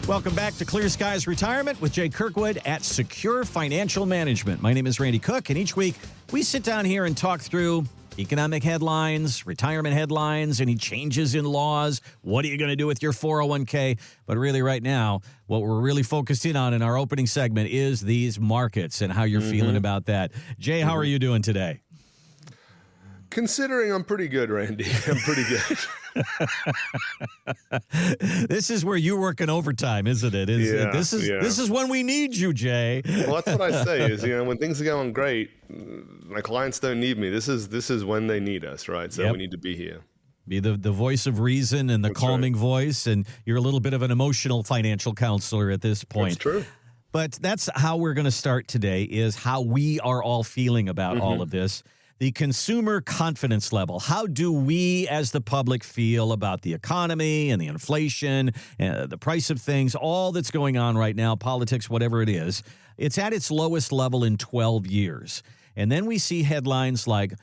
Welcome back to Clear Skies Retirement with Jay Kirkwood at Secure Financial Management. My name is Randy Cook, and each week we sit down here and talk through economic headlines, retirement headlines, any changes in laws. What are you going to do with your 401k? But really right now, what we're really focused in on in our opening segment is these markets and how you're feeling about that. Jay, how are you doing today? Considering I'm pretty good, Randy. I'm pretty good. This is where you're working overtime, isn't it? This is when we need you, Jay. Well, that's what I say is, when things are going great, my clients don't need me. This is when they need us, right? So we need to be here. Be the voice of reason and the calming voice, and you're a little bit of an emotional financial counselor at this point. That's true. But that's how we're going to start today, is how we are all feeling about all of this. The consumer confidence level. How do we as the public feel about the economy and the inflation and the price of things, all that's going on right now, politics, whatever it is? It's at its lowest level in 12 years. And then we see headlines like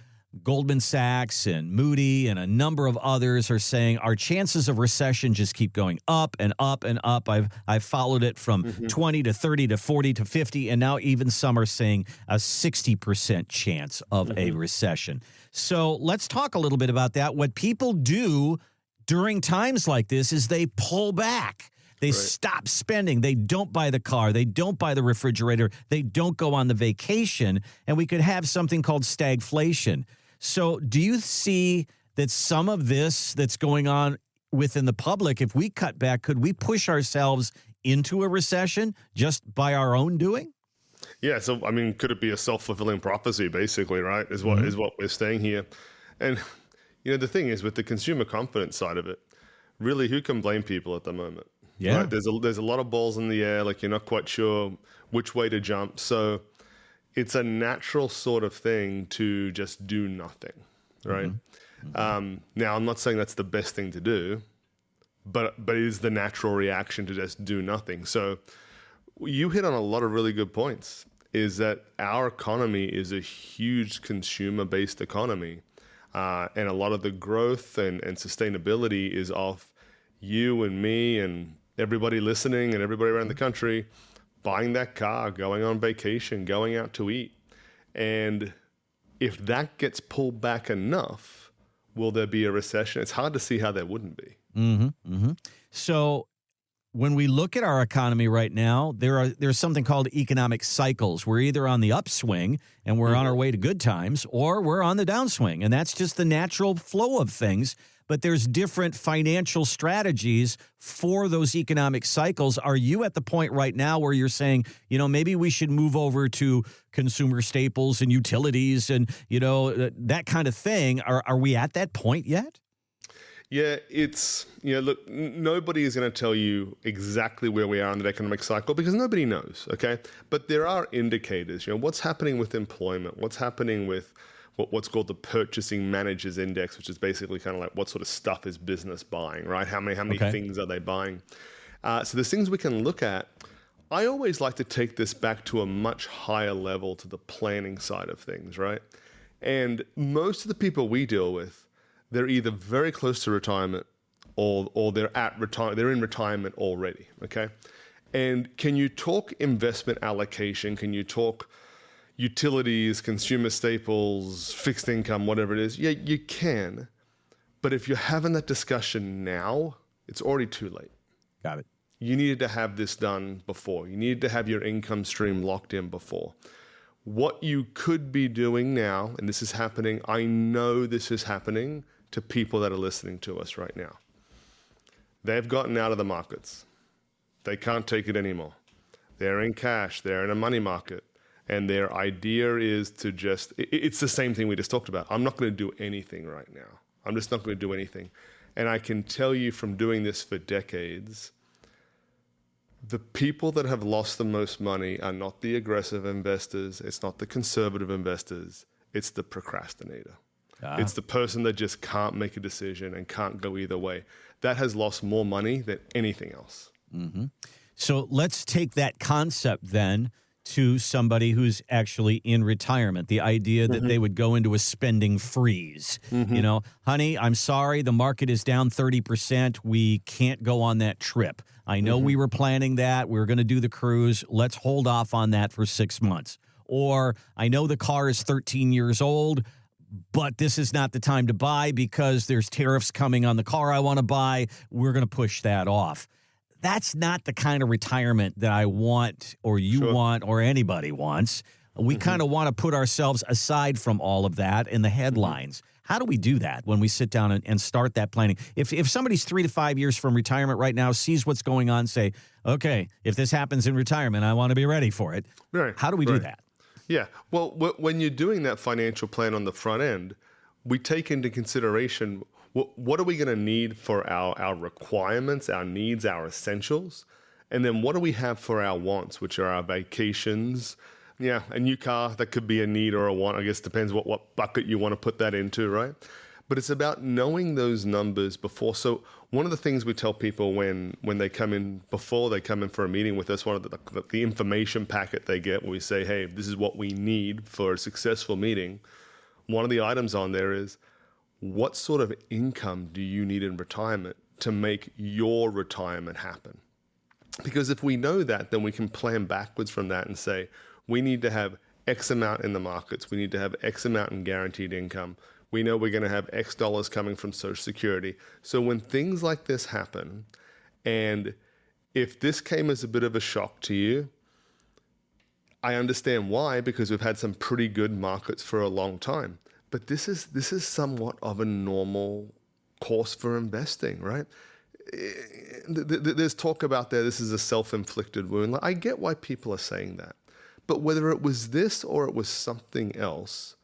Goldman Sachs and Moody and a number of others are saying our chances of recession just keep going up and up and up. I've followed it from 20 to 30 to 40 to 50, and now even some are saying a 60% chance of a recession. So let's talk a little bit about that. What people do during times like this is they pull back. They stop spending. They don't buy the car. They don't buy the refrigerator. They don't go on the vacation. And we could have something called stagflation. So do you see that some of this that's going on within the public, if we cut back, could we push ourselves into a recession just by our own doing? Yeah. So, could it be a self-fulfilling prophecy, basically, right, is what we're saying here. And, the thing is, with the consumer confidence side of it, really, who can blame people at the moment? Yeah. Right? There's a lot of balls in the air, like you're not quite sure which way to jump. So it's a natural sort of thing to just do nothing, right? Now, I'm not saying that's the best thing to do, but it is the natural reaction to just do nothing. So you hit on a lot of really good points, is that our economy is a huge consumer-based economy. And a lot of the growth and sustainability is off you and me and everybody listening and everybody around the country buying that car, going on vacation, going out to eat. And if that gets pulled back enough, will there be a recession? It's hard to see how there wouldn't be. So when we look at our economy right now, there's something called economic cycles. We're either on the upswing and we're on our way to good times, or we're on the downswing. And that's just the natural flow of things. But there's different financial strategies for those economic cycles. Are you at the point right now where you're saying, maybe we should move over to consumer staples and utilities and, that kind of thing? Are we at that point yet? Yeah, look, nobody is going to tell you exactly where we are in the economic cycle because nobody knows, okay? But there are indicators, what's happening with employment, what's happening with what's called the Purchasing Managers Index, which is basically kind of like what sort of stuff is business buying, right? How many things are they buying? So there's things we can look at. I always like to take this back to a much higher level, to the planning side of things, right? And most of the people we deal with, they're either very close to retirement or they're they're in retirement already, okay? And can you talk investment allocation? Can you talk utilities, consumer staples, fixed income, whatever it is? Yeah, you can. But if you're having that discussion now, it's already too late. Got it. You needed to have this done before. You needed to have your income stream locked in before. What you could be doing now, and this is happening, I know this is happening to people that are listening to us right now. They've gotten out of the markets. They can't take it anymore. They're in cash. They're in a money market. And their idea is to it's the same thing we just talked about. I'm not going to do anything right now. I'm just not going to do anything. And I can tell you from doing this for decades, the people that have lost the most money are not the aggressive investors. It's not the conservative investors. It's the procrastinator. It's the person that just can't make a decision and can't go either way. That has lost more money than anything else. So let's take that concept then to somebody who's actually in retirement, the idea that they would go into a spending freeze. Honey, I'm sorry, the market is down 30%. We can't go on that trip. I know we were planning that. We were going to do the cruise. Let's hold off on that for 6 months. Or I know the car is 13 years old, but this is not the time to buy because there's tariffs coming on the car I want to buy. We're going to push that off. That's not the kind of retirement that I want or you want or anybody wants. We kind of want to put ourselves aside from all of that in the headlines. How do we do that when we sit down and start that planning? If somebody's 3 to 5 years from retirement right now, sees what's going on, say, okay, if this happens in retirement, I want to be ready for it. Right. How do we do that? Yeah. Well, when you're doing that financial plan on the front end, we take into consideration what are we going to need for our requirements, our needs, our essentials, and then what do we have for our wants, which are our vacations. Yeah, a new car, that could be a need or a want. I guess depends what bucket you want to put that into, right? But it's about knowing those numbers before. So one of the things we tell people when they come in, before they come in for a meeting with us, one of the information packet they get, where we say, hey, this is what we need for a successful meeting. One of the items on there is, what sort of income do you need in retirement to make your retirement happen? Because if we know that, then we can plan backwards from that and say, we need to have X amount in the markets. We need to have X amount in guaranteed income. We know we're going to have X dollars coming from Social Security. So when things like this happen, and if this came as a bit of a shock to you, I understand why, because we've had some pretty good markets for a long time. But this is somewhat of a normal course for investing, right? There's talk about this is a self-inflicted wound. I get why people are saying that. But whether it was this or it was something else,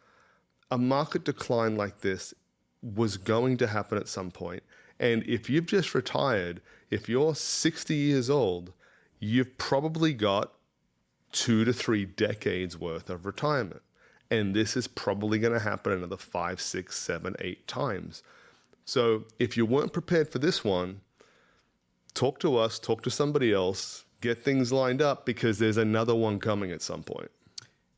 a market decline like this was going to happen at some point. And if you've just retired, if you're 60 years old, you've probably got 2 to 3 decades worth of retirement. And this is probably going to happen another 5, 6, 7, 8 times. So if you weren't prepared for this one, talk to us, talk to somebody else, get things lined up, because there's another one coming at some point.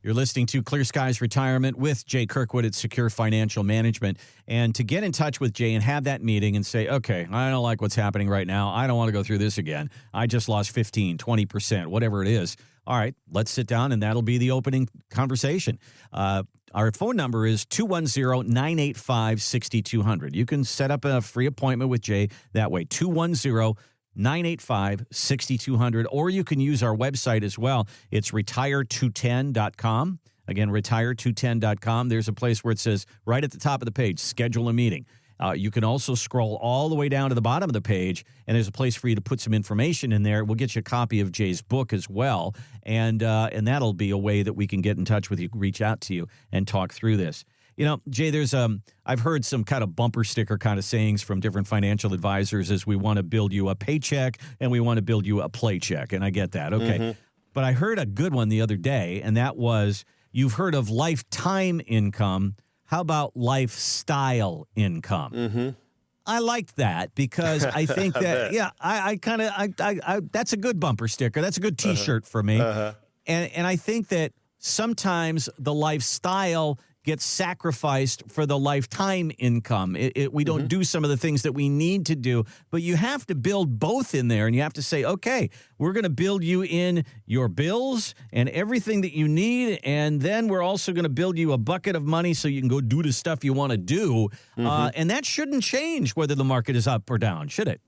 You're listening to Clear Skies Retirement with Jay Kirkwood at Secure Financial Management. And to get in touch with Jay and have that meeting and say, okay, I don't like what's happening right now. I don't want to go through this again. I just lost 15, 20%, whatever it is. All right, let's sit down, and that'll be the opening conversation. Our phone number is 210-985-6200. You can set up a free appointment with Jay that way, 210-985-6200, or you can use our website as well. It's retire210.com. Again, retire210.com. There's a place where it says right at the top of the page, schedule a meeting. You can also scroll all the way down to the bottom of the page, and there's a place for you to put some information in there. We'll get you a copy of Jay's book as well, and that'll be a way that we can get in touch with you, reach out to you, and talk through this. You know, Jay, there's I've heard some kind of bumper sticker kind of sayings from different financial advisors as we want to build you a paycheck and we want to build you a playcheck, and I get that. Okay. But I heard a good one the other day, and that was, you've heard of lifetime income. How about lifestyle income? I liked that because I think that, I that's a good bumper sticker. That's a good T-shirt for me. And I think that sometimes the lifestyle gets sacrificed for the lifetime income. We don't do some of the things that we need to do, but you have to build both in there, and you have to say, okay, we're going to build you in your bills and everything that you need, and then we're also going to build you a bucket of money so you can go do the stuff you want to do, and that shouldn't change whether the market is up or down, should it?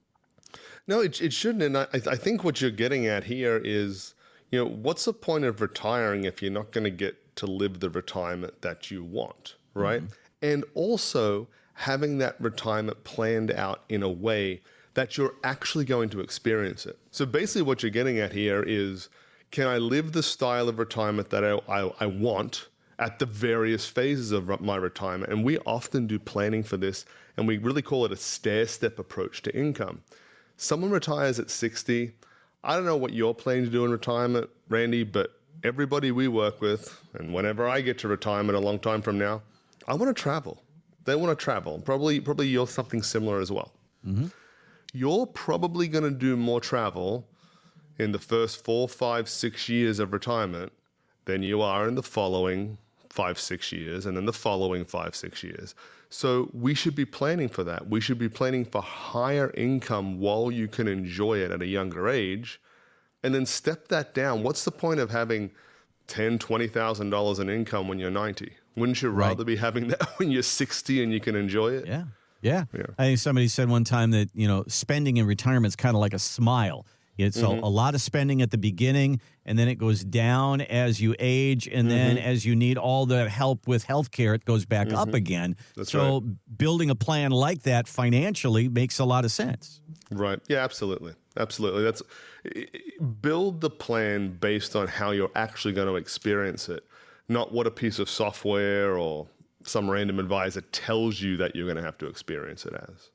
No, it shouldn't, and I think what you're getting at here is, what's the point of retiring if you're not going to get to live the retirement that you want, right? And also having that retirement planned out in a way that you're actually going to experience it. So basically what you're getting at here is, can I live the style of retirement that I want at the various phases of my retirement? And we often do planning for this, and we really call it a stair-step approach to income. Someone retires at 60. I don't know what you're planning to do in retirement, Randy, but everybody we work with, and whenever I get to retirement a long time from now, I want to travel. They want to travel. Probably you're something similar as well. You're probably going to do more travel in the first 4, 5, 6 years of retirement than you are in the following 5-6 years, and then the following 5-6 years. So we should be planning for that. We should be planning for higher income while you can enjoy it at a younger age, and then step that down. What's the point of having $10,000, $20,000 in income when you're 90? Wouldn't you rather be having that when you're 60 and you can enjoy it? Yeah. I think somebody said one time that, spending in retirement is kind of like a smile. It's a lot of spending at the beginning, and then it goes down as you age, and then as you need all the help with healthcare, it goes back up again. So building a plan like that financially makes a lot of sense. Right. Yeah, absolutely. Absolutely. Build the plan based on how you're actually going to experience it, not what a piece of software or some random advisor tells you that you're going to have to experience it as.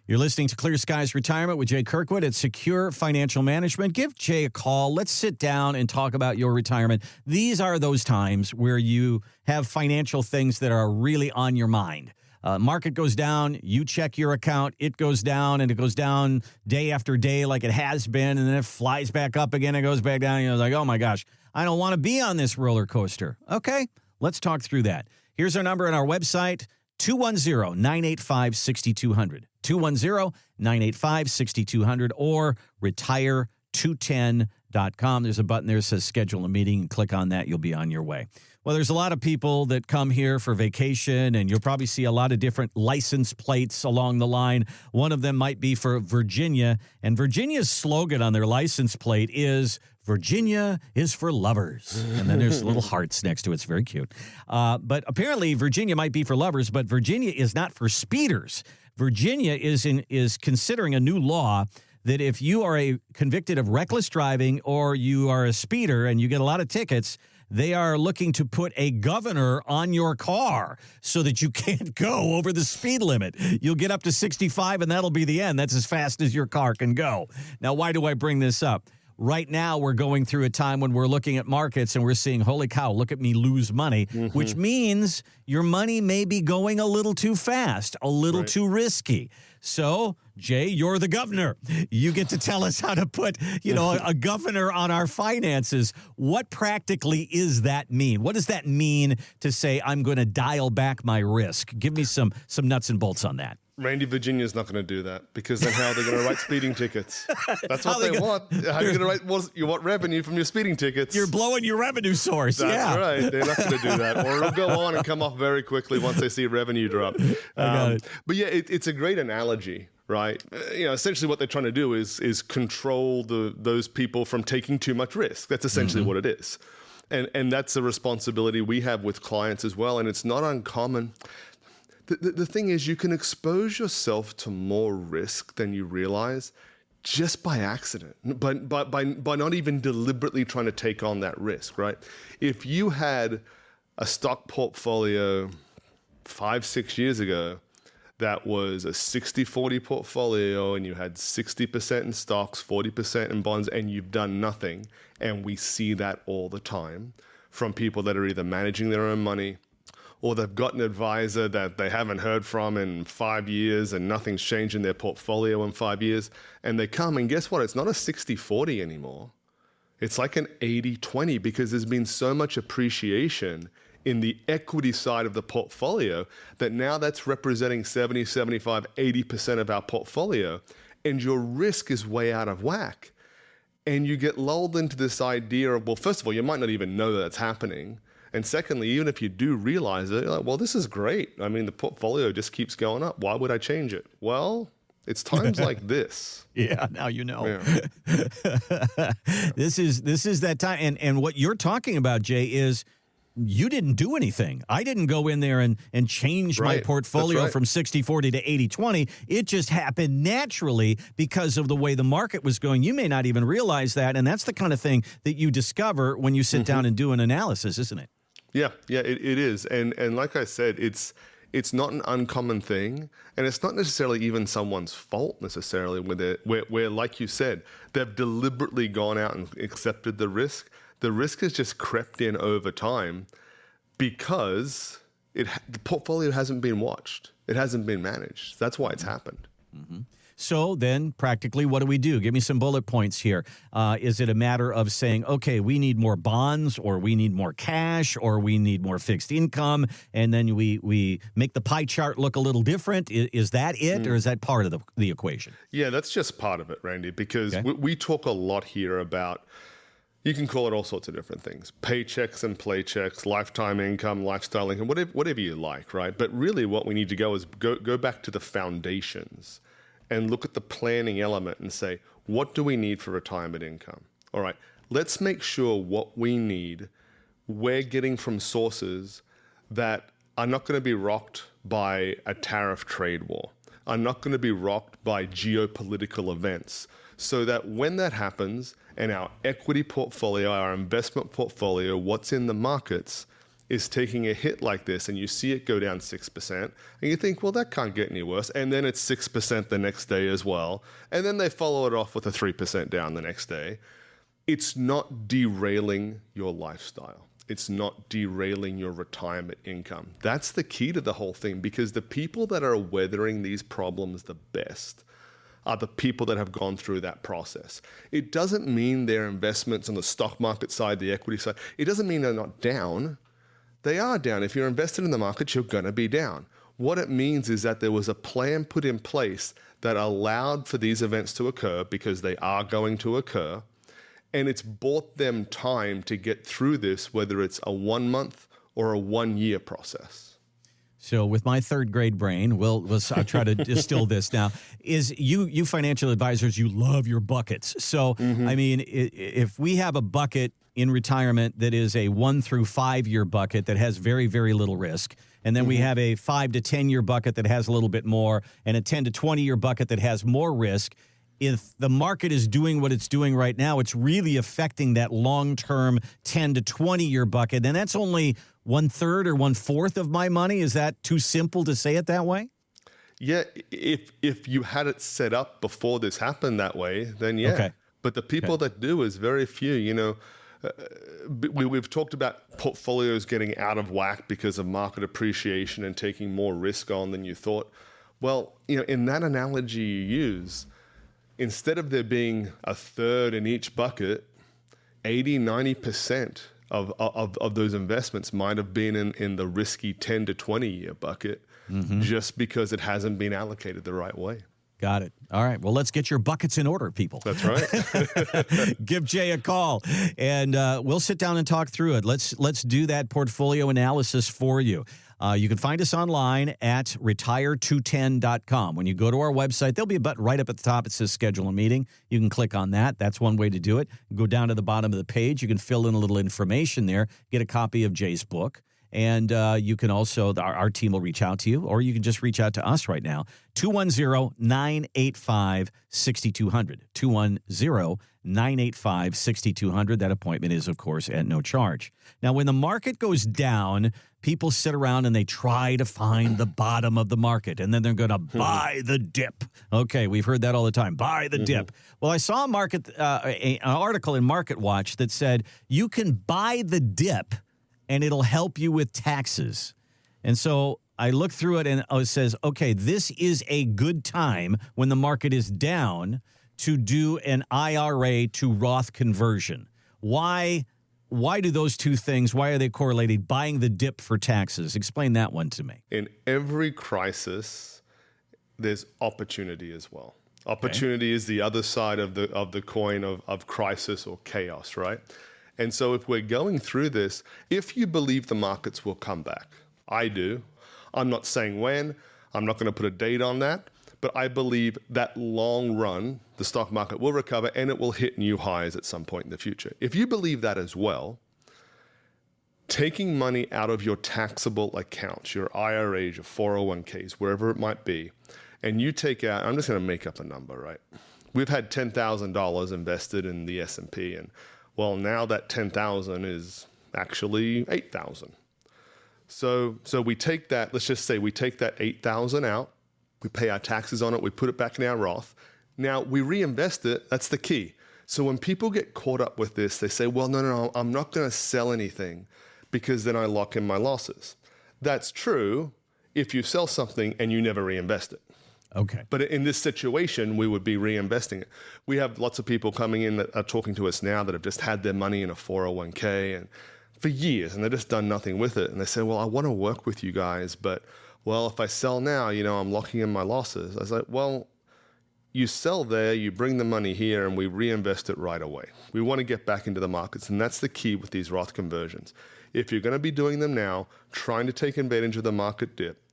You're listening to Clear Skies Retirement with Jay Kirkwood at Secure Financial Management. Give Jay a call. Let's sit down and talk about your retirement. These are those times where you have financial things that are really on your mind. Market goes down, you check your account, it goes down, and it goes down day after day like it has been, and then it flies back up again and goes back down, and you're like, oh my gosh, I don't want to be on this roller coaster. Okay, let's talk through that. Here's our number on our website, 210-985-6200. 210-985-6200 or retire210.com. There's a button there that says schedule a meeting, and click on that. You'll be on your way. Well, there's a lot of people that come here for vacation, and you'll probably see a lot of different license plates along the line. One of them might be for Virginia, and Virginia's slogan on their license plate is Virginia is for lovers. And then there's little hearts next to it. It's very cute. But apparently Virginia might be for lovers, but Virginia is not for speeders. Virginia is considering a new law that if you are convicted of reckless driving or you are a speeder and you get a lot of tickets, they are looking to put a governor on your car so that you can't go over the speed limit. You'll get up to 65 and that'll be the end. That's as fast as your car can go. Now, why do I bring this up? Right now, we're going through a time when we're looking at markets and we're seeing, holy cow, look at me lose money, which means your money may be going a little too fast, a little too risky. So, Jay, you're the governor. You get to tell us how to put, a governor on our finances. What practically is that mean? What does that mean to say I'm going to dial back my risk? Give me some nuts and bolts on that. Randy, Virginia's not going to do that, because then how are they going to write speeding tickets? That's what they want. How are you going to write? You want revenue from your speeding tickets. You're blowing your revenue source. That's right. They're not going to do that. Or it'll go on and come off very quickly once they see revenue drop. But yeah, it's a great analogy, right? Essentially what they're trying to do is control those people from taking too much risk. That's essentially what it is. And that's a responsibility we have with clients as well. And it's not uncommon. The thing is, you can expose yourself to more risk than you realize just by accident, by not even deliberately trying to take on that risk, right? If you had a stock portfolio 5-6 years ago that was a 60-40 portfolio, and you had 60% in stocks, 40% in bonds, and you've done nothing, and we see that all the time from people that are either managing their own money, or they've got an advisor that they haven't heard from in 5 years and nothing's changed in their portfolio in 5 years. And they come, and guess what? It's not a 60-40 anymore. It's like an 80-20, because there's been so much appreciation in the equity side of the portfolio that now that's representing 70, 75, 80% of our portfolio. And your risk is way out of whack. And you get lulled into this idea of, well, first of all, you might not even know that it's happening. And secondly, even if you do realize it, you're like, well, this is great. I mean, the portfolio just keeps going up. Why would I change it? Well, it's times like this. Yeah, now you know. Yeah. This is that time. And what you're talking about, Jay, is you didn't do anything. I didn't go in there and change my portfolio from 60-40 to 80-20. It just happened naturally because of the way the market was going. You may not even realize that. And that's the kind of thing that you discover when you sit down and do an analysis, isn't it? Yeah, it is. And like I said, it's not an uncommon thing, and it's not necessarily even someone's fault necessarily with it, where like you said, they've deliberately gone out and accepted the risk. The risk has just crept in over time because the portfolio hasn't been watched. It hasn't been managed. That's why it's happened. So then practically, what do? Give me some bullet points here. Is it a matter of saying, okay, we need more bonds, or we need more cash, or we need more fixed income, and then we make the pie chart look a little different? Is that it, or is that part of the equation? Yeah, that's just part of it, Randy, because we talk a lot here about, you can call it all sorts of different things: paychecks and playchecks, lifetime income, lifestyle income, whatever you like, right? But really what we need to go back to the foundations and look at the planning element and say, what do we need for retirement income? All right, let's make sure what we need, we're getting from sources that are not going to be rocked by a tariff trade war, are not going to be rocked by geopolitical events, so that when that happens and our equity portfolio, our investment portfolio, what's in the markets is taking a hit like this, and you see it go down 6%, and you think, well, that can't get any worse. And then it's 6% the next day as well. And then they follow it off with a 3% down the next day. It's not derailing your lifestyle. It's not derailing your retirement income. That's the key to the whole thing, because the people that are weathering these problems the best are the people that have gone through that process. It doesn't mean their investments on the stock market side, the equity side, it doesn't mean they're not down. They are down. If you're invested in the markets, you're going to be down. What it means is that there was a plan put in place that allowed for these events to occur, because they are going to occur. And it's bought them time to get through this, whether it's a 1 month or a 1 year process. So with my third grade brain, I'll try to distill this now. Is you financial advisors, you love your buckets. So, I mean, if we have a bucket in retirement that is a 1 through 5 year bucket that has very, very little risk, and then we have a 5 to 10 year bucket that has a little bit more, and a 10 to 20 year bucket that has more risk, if the market is doing what it's doing right now, it's really affecting that long-term 10 to 20 year bucket. And that's only 1/3 or 1/4 of my money. Is that too simple to say it that way? Yeah, if you had it set up before this happened that way, then yeah. Okay. But the people that do is very few. You know, we've talked about portfolios getting out of whack because of market appreciation and taking more risk on than you thought. Well, you know, in that analogy you use, instead of there being a third in each bucket, 80, 90% of those investments might have been in the risky 10 to 20 year bucket, just because it hasn't been allocated the right way. Got it. All right. Well, let's get your buckets in order, people. That's right. Give Jay a call, and we'll sit down and talk through it. Let's do that portfolio analysis for you. You can find us online at retire210.com. When you go to our website, there'll be a button right up at the top. It says schedule a meeting. You can click on that. That's one way to do it. Go down to the bottom of the page. You can fill in a little information there, get a copy of Jay's book. And you can also, our team will reach out to you, or you can just reach out to us right now, 210-985-6200, 210-985-6200. That appointment is, of course, at no charge. Now, when the market goes down, people sit around and they try to find the bottom of the market, and then they're going to buy the dip. Okay, we've heard that all the time, buy the dip. Well, I saw an article in Market Watch that said you can buy the dip and it'll help you with taxes. And so I looked through it, and it says, okay, this is a good time when the market is down to do an IRA to Roth conversion. Why do those two things, why are they correlated? Buying the dip for taxes. Explain that one to me. In every crisis, there's opportunity as well. Opportunity is the other side of the coin of crisis or chaos, right? And so if we're going through this, if you believe the markets will come back, I do. I'm not saying when, I'm not going to put a date on that, but I believe that long run, the stock market will recover and it will hit new highs at some point in the future. If you believe that as well, taking money out of your taxable accounts, your IRAs, your 401ks, wherever it might be, and you take out, I'm just going to make up a number, right? We've had $10,000 invested in the S&P, and well, now that 10,000 is actually 8,000. So we take that, let's just say we take that 8,000 out, we pay our taxes on it, we put it back in our Roth. Now we reinvest it, that's the key. So when people get caught up with this, they say, well, no, I'm not going to sell anything because then I lock in my losses. That's true if you sell something and you never reinvest it. Okay. But in this situation, we would be reinvesting it. We have lots of people coming in that are talking to us now that have just had their money in a 401k and for years, and they've just done nothing with it. And they say, well, I want to work with you guys, but, well, if I sell now, I'm locking in my losses. I was like, well, you sell there, you bring the money here, and we reinvest it right away. We want to get back into the markets, and that's the key with these Roth conversions. If you're going to be doing them now, trying to take advantage of the market dip,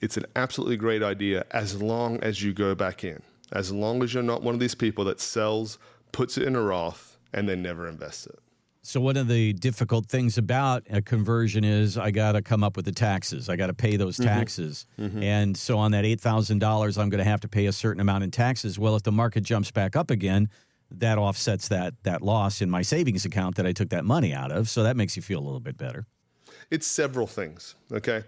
it's an absolutely great idea as long as you go back in. As long as you're not one of these people that sells, puts it in a Roth, and then never invests it. So one of the difficult things about a conversion is I got to come up with the taxes. I got to pay those taxes. And so on that $8,000, I'm going to have to pay a certain amount in taxes. Well, if the market jumps back up again, that offsets that loss in my savings account that I took that money out of. So that makes you feel a little bit better. It's several things, okay?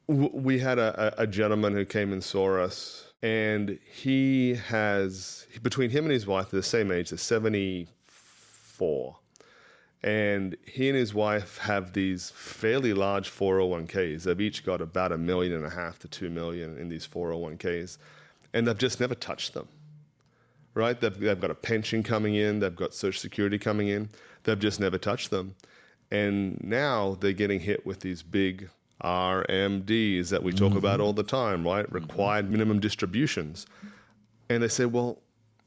We had a gentleman who came and saw us, and he has, between him and his wife, they're the same age, they're 74. And he and his wife have these fairly large 401ks. They've each got about $1.5 million to $2 million in these 401ks, and they've just never touched them, right? They've got a pension coming in, they've got Social Security coming in, they've just never touched them. And now they're getting hit with these big RMDs that we talk about all the time, right? Required minimum distributions. And they say, well,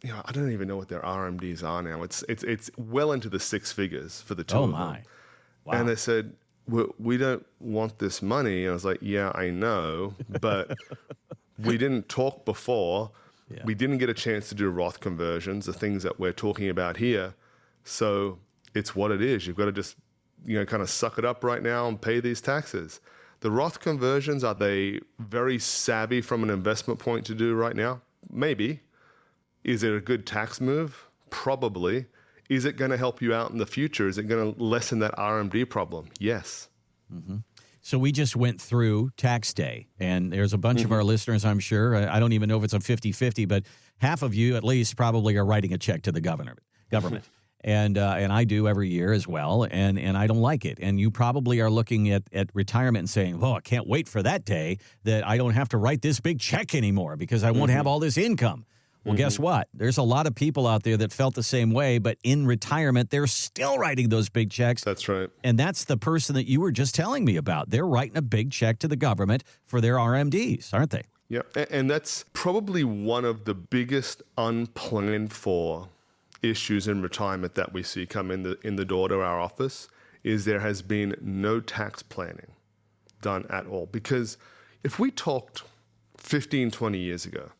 I don't even know what their RMDs are now. It's well into the six figures for the two of them. Wow. And they said, we don't want this money. And I was like, yeah, I know, but we didn't talk before. Yeah. We didn't get a chance to do Roth conversions, the things that we're talking about here. So it's what it is. You've got to just, kind of suck it up right now and pay these taxes. The Roth conversions, are they very savvy from an investment point to do right now? Maybe. Is it a good tax move? Probably. Is it going to help you out in the future? Is it going to lessen that RMD problem? Yes. So we just went through tax day, and there's a bunch of our listeners, I'm sure. I don't even know if it's a 50-50, but half of you at least probably are writing a check to the government. And I do every year as well, and I don't like it. And you probably are looking at retirement and saying, I can't wait for that day that I don't have to write this big check anymore because I won't have all this income. Well, guess what? There's a lot of people out there that felt the same way, but in retirement, they're still writing those big checks. That's right. And that's the person that you were just telling me about. They're writing a big check to the government for their RMDs, aren't they? Yeah, and that's probably one of the biggest unplanned for issues in retirement that we see come in the door to our office is there has been no tax planning done at all. Because if we talked 15, 20 years ago,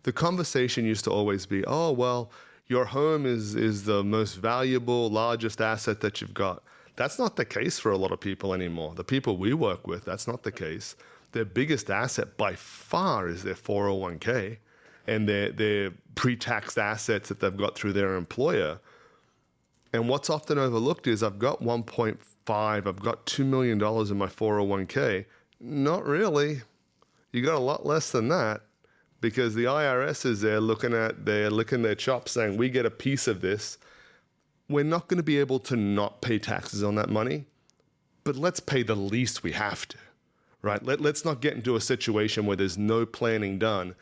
the conversation used to always be, oh, well, your home is the most valuable, largest asset that you've got. That's not the case for a lot of people anymore. The people we work with, that's not the case. Their biggest asset by far is their 401k and their pre-taxed assets that they've got through their employer. And what's often overlooked is I've got 1.5, I've got $2 million in my 401k. Not really. You got a lot less than that. Because the IRS is there they're licking their chops saying, we get a piece of this. We're not going to be able to not pay taxes on that money, but let's pay the least we have to, right? Let's not get into a situation where there's no planning done,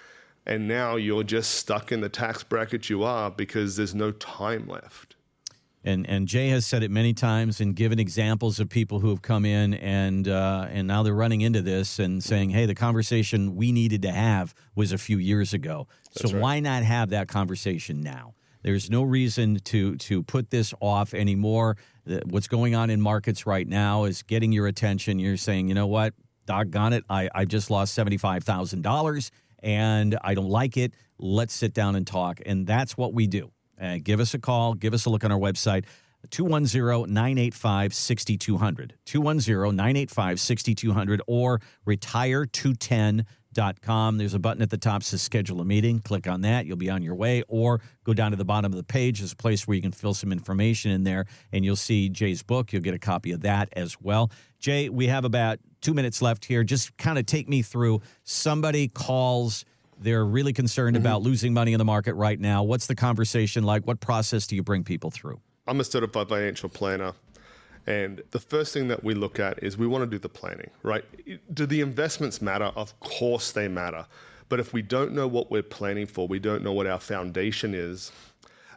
and now you're just stuck in the tax bracket you are because there's no time left. And Jay has said it many times and given examples of people who have come in and now they're running into this and saying, hey, the conversation we needed to have was a few years ago. That's so right. Why not have that conversation now? There's no reason to put this off anymore. What's going on in markets right now is getting your attention. You're saying, you know what, doggone it, I just lost $75,000 and I don't like it. Let's sit down and talk. And that's what we do. Give us a call. Give us a look on our website, 210-985-6200, 210-985-6200, or retire210.com. There's a button at the top that says schedule a meeting. Click on that. You'll be on your way, or go down to the bottom of the page. There's a place where you can fill some information in there, and you'll see Jay's book. You'll get a copy of that as well. Jay, we have about 2 minutes left here. Just kind of take me through. Somebody calls. They're really concerned about losing money in the market right now. What's the conversation like? What process do you bring people through? I'm a certified financial planner. And the first thing that we look at is we want to do the planning, right? Do the investments matter? Of course they matter. But if we don't know what we're planning for, we don't know what our foundation is,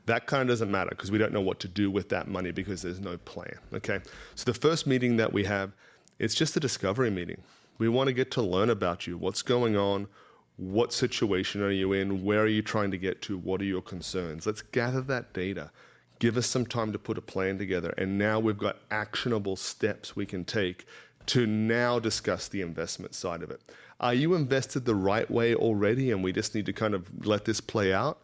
that kind of doesn't matter because we don't know what to do with that money because there's no plan, okay? So the first meeting that we have, it's just a discovery meeting. We want to get to learn about you, what's going on, what situation are you in, where are you trying to get to, what are your concerns? Let's gather that data. Give us some time to put a plan together. And now we've got actionable steps we can take to now discuss the investment side of it. Are you invested the right way already and we just need to kind of let this play out?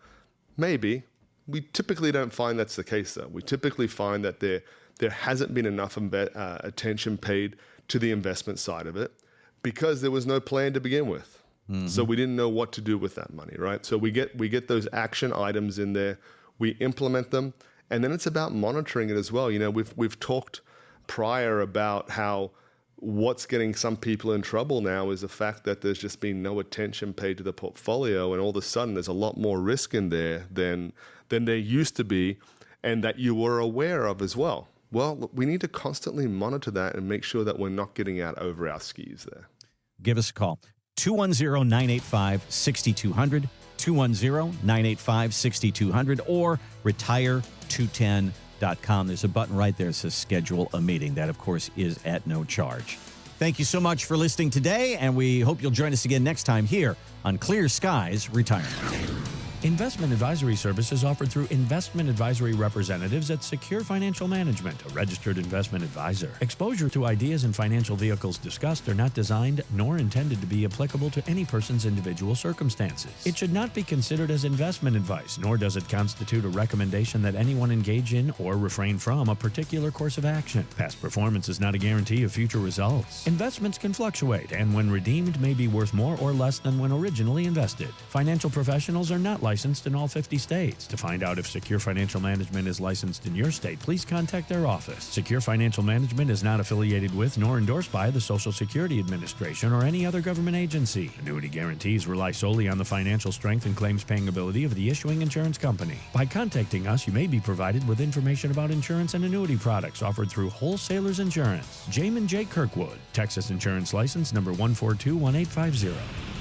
Maybe. We typically don't find that's the case, though. We typically find that there hasn't been enough attention paid to the investment side of it because there was no plan to begin with. Mm-hmm. So we didn't know what to do with that money, right? So we get those action items in there, we implement them, and then it's about monitoring it as well. You know, we've talked prior about how what's getting some people in trouble now is the fact that there's just been no attention paid to the portfolio, and all of a sudden there's a lot more risk in there than there used to be, and that you were aware of as well. Well, we need to constantly monitor that and make sure that we're not getting out over our skis there. Give us a call. 210-985-6200, 210-985-6200, or retire210.com. There's a button right there that says schedule a meeting. That, of course, is at no charge. Thank you so much for listening today, and we hope you'll join us again next time here on Clear Skies Retirement. Investment advisory services offered through investment advisory representatives at Secure Financial Management, a registered investment advisor. Exposure to ideas and financial vehicles discussed are not designed nor intended to be applicable to any person's individual circumstances. It should not be considered as investment advice, nor does it constitute a recommendation that anyone engage in or refrain from a particular course of action. Past performance is not a guarantee of future results. Investments can fluctuate, and when redeemed may be worth more or less than when originally invested. Financial professionals are not licensed in all 50 states. To find out if Secure Financial Management is licensed in your state, please contact their office. Secure Financial Management is not affiliated with nor endorsed by the Social Security Administration or any other government agency. Annuity guarantees rely solely on the financial strength and claims-paying ability of the issuing insurance company. By contacting us, you may be provided with information about insurance and annuity products offered through Wholesalers Insurance. Jamin J. Kirkwood, Texas Insurance License number 1421850.